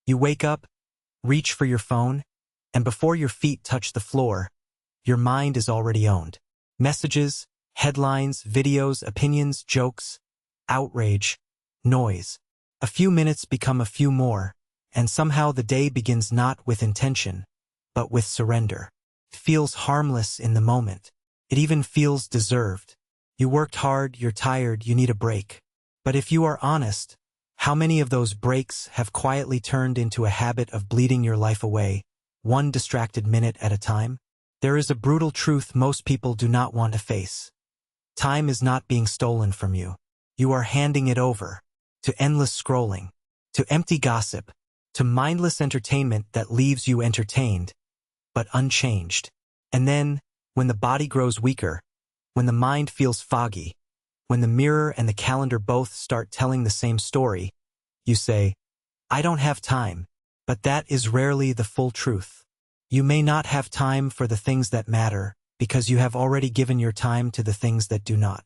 You wake up, reach for your phone, and before your feet touch the floor, your mind is already owned. Messages, headlines, videos, opinions, jokes, outrage, noise. A few minutes become a few more, and somehow the day begins not with intention, but with surrender. It feels harmless in the moment. It even feels deserved. You worked hard, you're tired, you need a break. But if you are honest, how many of those breaks have quietly turned into a habit of bleeding your life away, one distracted minute at a time? There is a brutal truth most people do not want to face. Time is not being stolen from you. You are handing it over to endless scrolling, to empty gossip, to mindless entertainment that leaves you entertained, but unchanged. And then, when the body grows weaker, when the mind feels foggy, when the mirror and the calendar both start telling the same story, you say, I don't have time. But that is rarely the full truth. You may not have time for the things that matter because you have already given your time to the things that do not.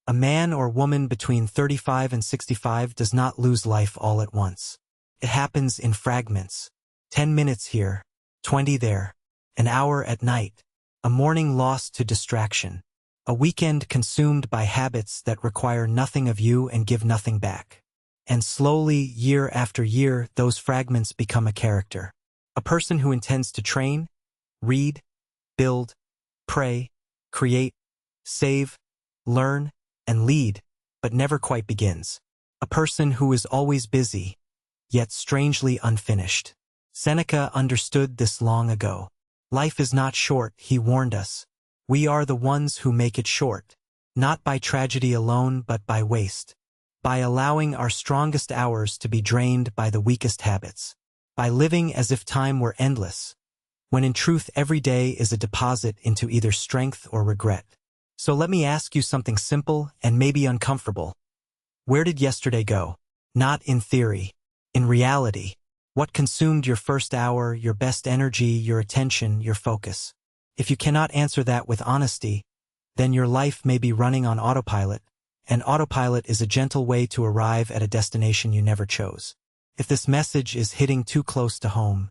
A man or woman between 35 and 65 does not lose life all at once. It happens in fragments. 10 minutes here, 20 there, an hour at night, a morning lost to distraction, a weekend consumed by habits that require nothing of you and give nothing back. And slowly, year after year, those fragments become a character. A person who intends to train, read, build, pray, create, save, learn, and lead, but never quite begins. A person who is always busy, yet strangely unfinished. Seneca understood this long ago. Life is not short, he warned us. We are the ones who make it short, not by tragedy alone but by waste, by allowing our strongest hours to be drained by the weakest habits, by living as if time were endless, when in truth every day is a deposit into either strength or regret. So let me ask you something simple and maybe uncomfortable. Where did yesterday go? Not in theory, in reality. What consumed your first hour, your best energy, your attention, your focus? If you cannot answer that with honesty, then your life may be running on autopilot, and autopilot is a gentle way to arrive at a destination you never chose. If this message is hitting too close to home,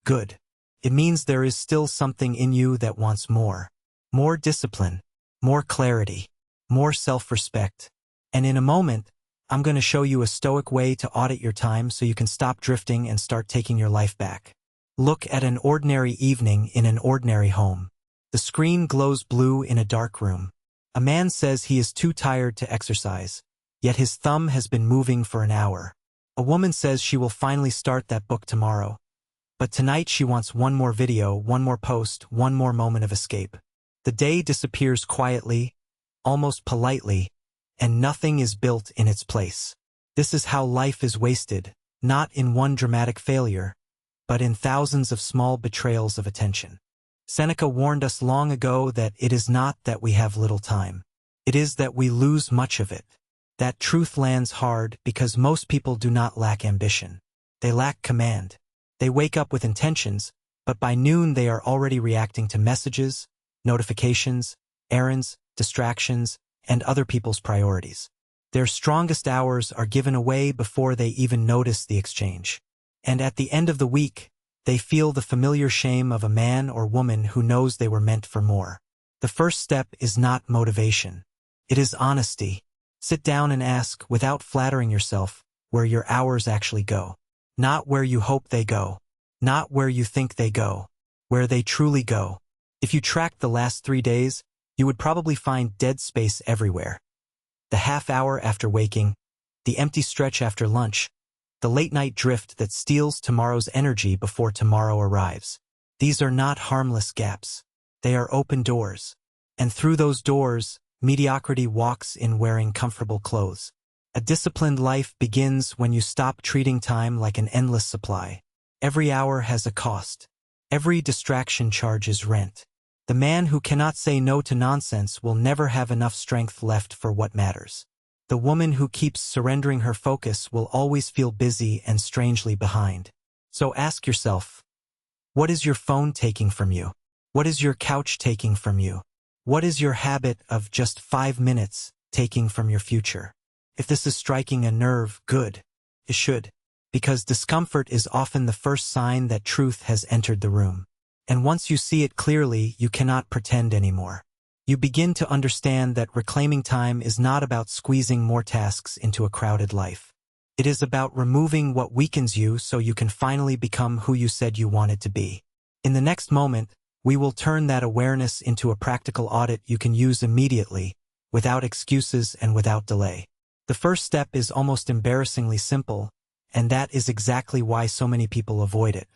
good. It means there is still something in you that wants more. More discipline, more clarity, more self-respect. And in a moment, I'm going to show you a Stoic way to audit your time so you can stop drifting and start taking your life back. Look at an ordinary evening in an ordinary home. The screen glows blue in a dark room. A man says he is too tired to exercise, yet his thumb has been moving for an hour. A woman says she will finally start that book tomorrow, but tonight she wants one more video, one more post, one more moment of escape. The day disappears quietly, almost politely, and nothing is built in its place. This is how life is wasted, not in one dramatic failure, but in thousands of small betrayals of attention. Seneca warned us long ago that it is not that we have little time. It is that we lose much of it. That truth lands hard because most people do not lack ambition. They lack command. They wake up with intentions, but by noon they are already reacting to messages, notifications, errands, distractions, and other people's priorities. Their strongest hours are given away before they even notice the exchange. And at the end of the week, they feel the familiar shame of a man or woman who knows they were meant for more. The first step is not motivation. It is honesty. Sit down and ask, without flattering yourself, where your hours actually go. Not where you hope they go. Not where you think they go. Where they truly go. If you tracked the last 3 days, you would probably find dead space everywhere. The half hour after waking, the empty stretch after lunch, the late-night drift that steals tomorrow's energy before tomorrow arrives. These are not harmless gaps. They are open doors. And through those doors, mediocrity walks in wearing comfortable clothes. A disciplined life begins when you stop treating time like an endless supply. Every hour has a cost. Every distraction charges rent. The man who cannot say no to nonsense will never have enough strength left for what matters. The woman who keeps surrendering her focus will always feel busy and strangely behind. So ask yourself, what is your phone taking from you? What is your couch taking from you? What is your habit of just 5 minutes taking from your future? If this is striking a nerve, good. It should. Because discomfort is often the first sign that truth has entered the room. And once you see it clearly, you cannot pretend anymore. You begin to understand that reclaiming time is not about squeezing more tasks into a crowded life. It is about removing what weakens you so you can finally become who you said you wanted to be. In the next moment, we will turn that awareness into a practical audit you can use immediately, without excuses and without delay. The first step is almost embarrassingly simple, and that is exactly why so many people avoid it.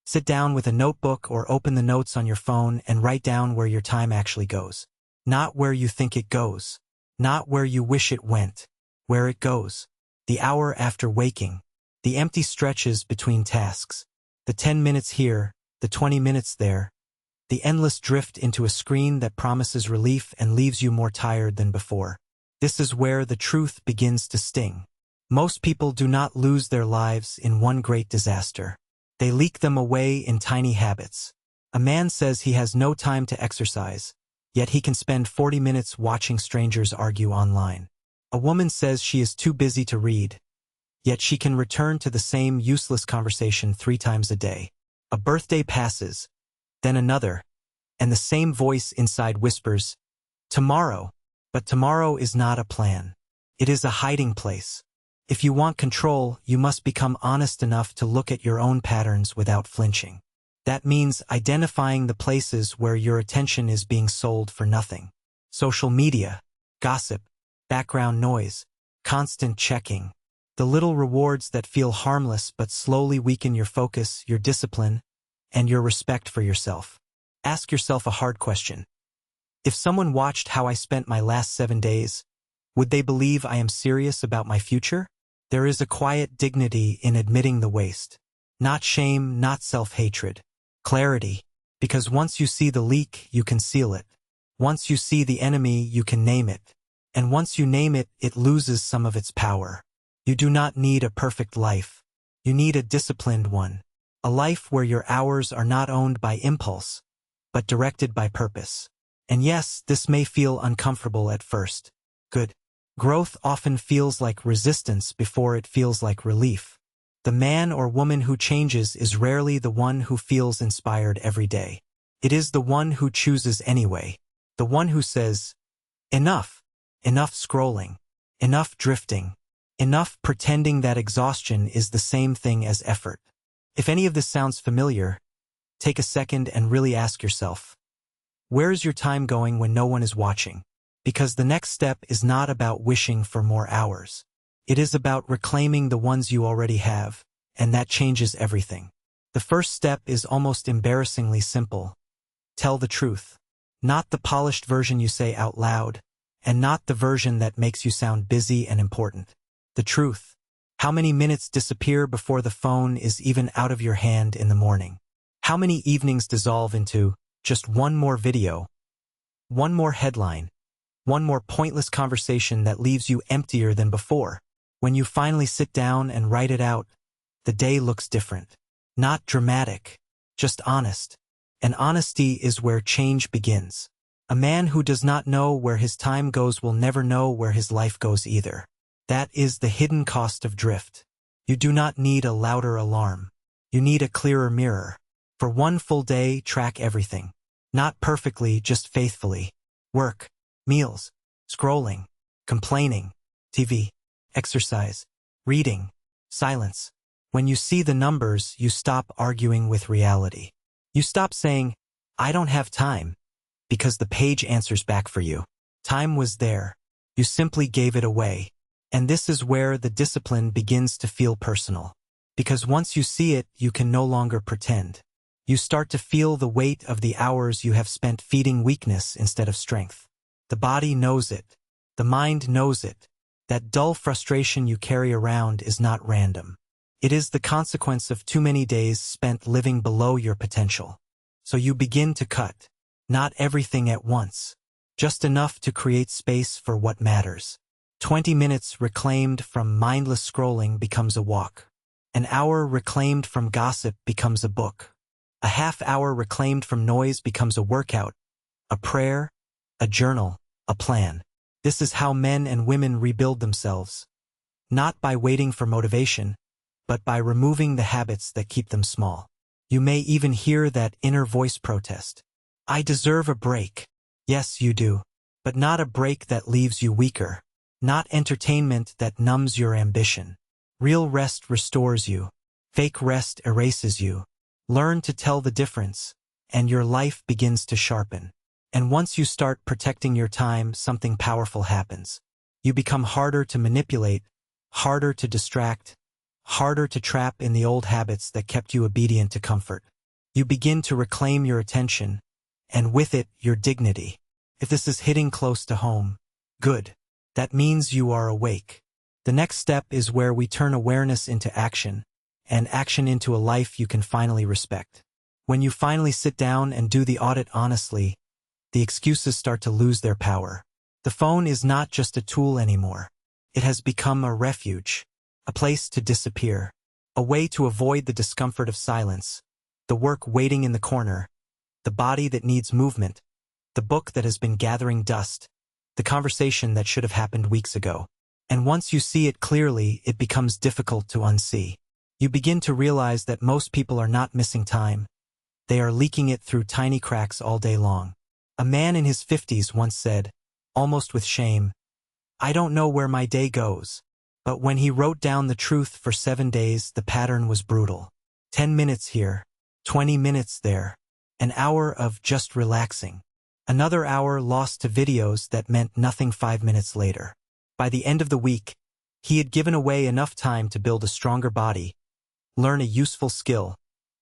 Sit down with a notebook or open the notes on your phone and write down where your time actually goes. Not where you think it goes. Not where you wish it went. Where it goes. The hour after waking. The empty stretches between tasks. The 10 minutes here, the 20 minutes there. The endless drift into a screen that promises relief and leaves you more tired than before. This is where the truth begins to sting. Most people do not lose their lives in one great disaster. They leak them away in tiny habits. A man says he has no time to exercise, yet he can spend 40 minutes watching strangers argue online. A woman says she is too busy to read, yet she can return to the same useless conversation 3 times a day. A birthday passes, then another, and the same voice inside whispers, "Tomorrow." But tomorrow is not a plan. It is a hiding place. If you want control, you must become honest enough to look at your own patterns without flinching. That means identifying the places where your attention is being sold for nothing. Social media, gossip, background noise, constant checking. The little rewards that feel harmless but slowly weaken your focus, your discipline, and your respect for yourself. Ask yourself a hard question. If someone watched how I spent my last 7 days, would they believe I am serious about my future? There is a quiet dignity in admitting the waste. Not shame, not self-hatred. Clarity. Because once you see the leak, you can seal it. Once you see the enemy, you can name it. And once you name it, it loses some of its power. You do not need a perfect life. You need a disciplined one. A life where your hours are not owned by impulse, but directed by purpose. And yes, this may feel uncomfortable at first. Good. Growth often feels like resistance before it feels like relief. The man or woman who changes is rarely the one who feels inspired every day. It is the one who chooses anyway. The one who says, enough. Enough scrolling. Enough drifting. Enough pretending that exhaustion is the same thing as effort. If any of this sounds familiar, take a second and really ask yourself, where is your time going when no one is watching? Because the next step is not about wishing for more hours. It is about reclaiming the ones you already have, and that changes everything. The first step is almost embarrassingly simple. Tell the truth. Not the polished version you say out loud, and not the version that makes you sound busy and important. The truth. How many minutes disappear before the phone is even out of your hand in the morning? How many evenings dissolve into just one more video, one more headline, one more pointless conversation that leaves you emptier than before? When you finally sit down and write it out, the day looks different. Not dramatic, just honest. And honesty is where change begins. A man who does not know where his time goes will never know where his life goes either. That is the hidden cost of drift. You do not need a louder alarm. You need a clearer mirror. For one full day, track everything. Not perfectly, just faithfully. Work, meals, scrolling, complaining, TV, exercise, reading, silence. When you see the numbers, you stop arguing with reality. You stop saying, I don't have time, because the page answers back for you. Time was there. You simply gave it away. And this is where the discipline begins to feel personal. Because once you see it, you can no longer pretend. You start to feel the weight of the hours you have spent feeding weakness instead of strength. The body knows it. The mind knows it. That dull frustration you carry around is not random. It is the consequence of too many days spent living below your potential. So you begin to cut. Not everything at once. Just enough to create space for what matters. 20 minutes reclaimed from mindless scrolling becomes a walk. An hour reclaimed from gossip becomes a book. A half hour reclaimed from noise becomes a workout, a prayer, a journal, a plan. This is how men and women rebuild themselves. Not by waiting for motivation, but by removing the habits that keep them small. You may even hear that inner voice protest. I deserve a break. Yes, you do. But not a break that leaves you weaker. Not entertainment that numbs your ambition. Real rest restores you. Fake rest erases you. Learn to tell the difference, and your life begins to sharpen. And once you start protecting your time, something powerful happens. You become harder to manipulate, harder to distract, harder to trap in the old habits that kept you obedient to comfort. You begin to reclaim your attention, and with it, your dignity. If this is hitting close to home, good. That means you are awake. The next step is where we turn awareness into action, and action into a life you can finally respect. When you finally sit down and do the audit honestly, the excuses start to lose their power. The phone is not just a tool anymore. It has become a refuge, a place to disappear, a way to avoid the discomfort of silence, the work waiting in the corner, the body that needs movement, the book that has been gathering dust, the conversation that should have happened weeks ago. And once you see it clearly, it becomes difficult to unsee. You begin to realize that most people are not missing time. They are leaking it through tiny cracks all day long. A man in his 50s once said, almost with shame, I don't know where my day goes. But when he wrote down the truth for 7 days, the pattern was brutal. 10 minutes here, 20 minutes there, an hour of just relaxing. Another hour lost to videos that meant nothing 5 minutes later. By the end of the week, he had given away enough time to build a stronger body, learn a useful skill,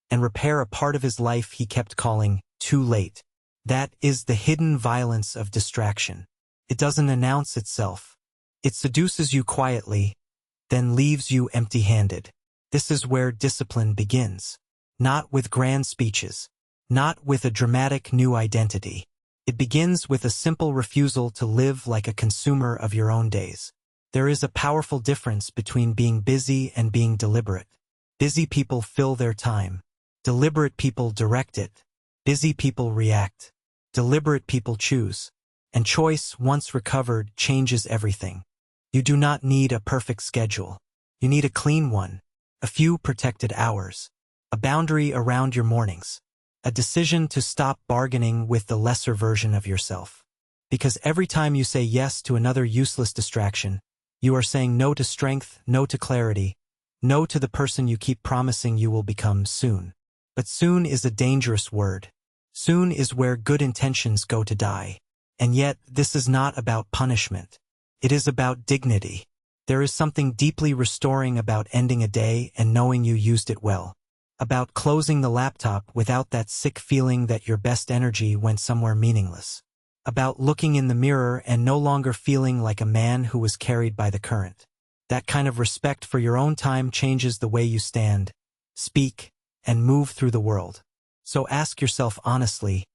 and repair a part of his life he kept calling too late. That is the hidden violence of distraction. It doesn't announce itself. It seduces you quietly, then leaves you empty-handed. This is where discipline begins. Not with grand speeches, not with a dramatic new identity. It begins with a simple refusal to live like a consumer of your own days. There is a powerful difference between being busy and being deliberate. Busy people fill their time. Deliberate people direct it. Busy people react. Deliberate people choose. And choice, once recovered, changes everything. You do not need a perfect schedule. You need a clean one, a few protected hours, a boundary around your mornings, a decision to stop bargaining with the lesser version of yourself. Because every time you say yes to another useless distraction, you are saying no to strength, no to clarity, no to the person you keep promising you will become soon. But soon is a dangerous word. Soon is where good intentions go to die. And yet, this is not about punishment. It is about dignity. There is something deeply restoring about ending a day and knowing you used it well. About closing the laptop without that sick feeling that your best energy went somewhere meaningless. About looking in the mirror and no longer feeling like a man who was carried by the current. That kind of respect for your own time changes the way you stand, speak, and move through the world. So ask yourself honestly,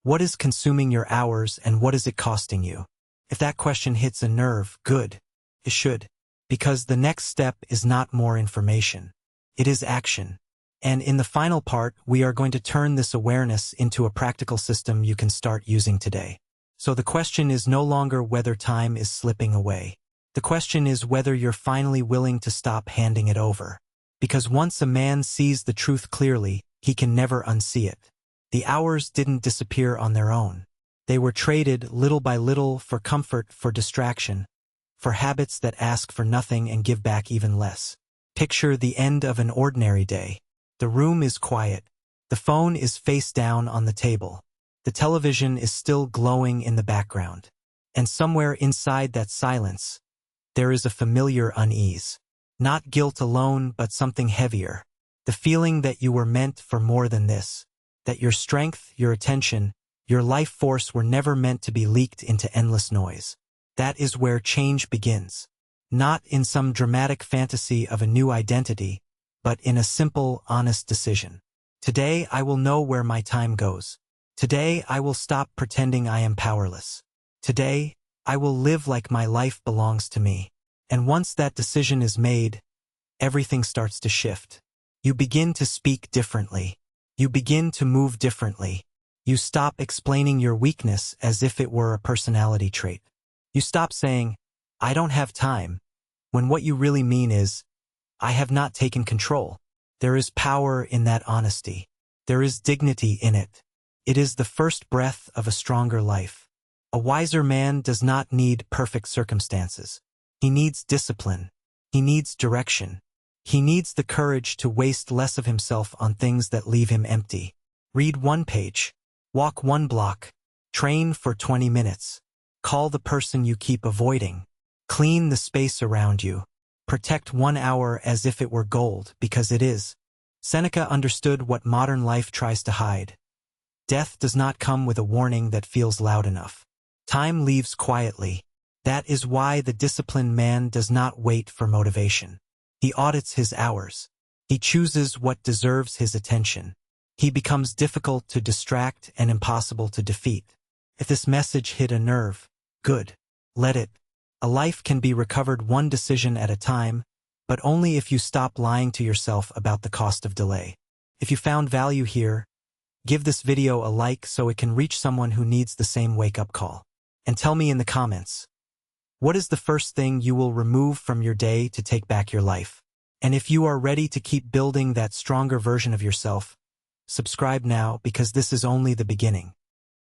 what is consuming your hours and what is it costing you? If that question hits a nerve, good. It should. Because the next step is not more information. It is action. And in the final part, we are going to turn this awareness into a practical system you can start using today. So the question is no longer whether time is slipping away. The question is whether you're finally willing to stop handing it over. Because once a man sees the truth clearly, he can never unsee it. The hours didn't disappear on their own. They were traded little by little for comfort, for distraction, for habits that ask for nothing and give back even less. Picture the end of an ordinary day. The room is quiet. The phone is face down on the table. The television is still glowing in the background. And somewhere inside that silence, there is a familiar unease. Not guilt alone, but something heavier. The feeling that you were meant for more than this. That your strength, your attention, your life force were never meant to be leaked into endless noise. That is where change begins. Not in some dramatic fantasy of a new identity, but in a simple, honest decision. Today I will know where my time goes. Today I will stop pretending I am powerless. Today I will live like my life belongs to me. And once that decision is made, everything starts to shift. You begin to speak differently. You begin to move differently. You stop explaining your weakness as if it were a personality trait. You stop saying, I don't have time, when what you really mean is, I have not taken control. There is power in that honesty. There is dignity in it. It is the first breath of a stronger life. A wiser man does not need perfect circumstances. He needs discipline. He needs direction. He needs the courage to waste less of himself on things that leave him empty. Read 1 page. Walk 1 block. Train for 20 minutes. Call the person you keep avoiding. Clean the space around you. Protect 1 hour as if it were gold, because it is. Seneca understood what modern life tries to hide. Death does not come with a warning that feels loud enough. Time leaves quietly. That is why the disciplined man does not wait for motivation. He audits his hours. He chooses what deserves his attention. He becomes difficult to distract and impossible to defeat. If this message hit a nerve, good. Let it. A life can be recovered 1 decision at a time, but only if you stop lying to yourself about the cost of delay. If you found value here, give this video a like so it can reach someone who needs the same wake-up call. And tell me in the comments, what is the first thing you will remove from your day to take back your life? And if you are ready to keep building that stronger version of yourself, subscribe now because this is only the beginning.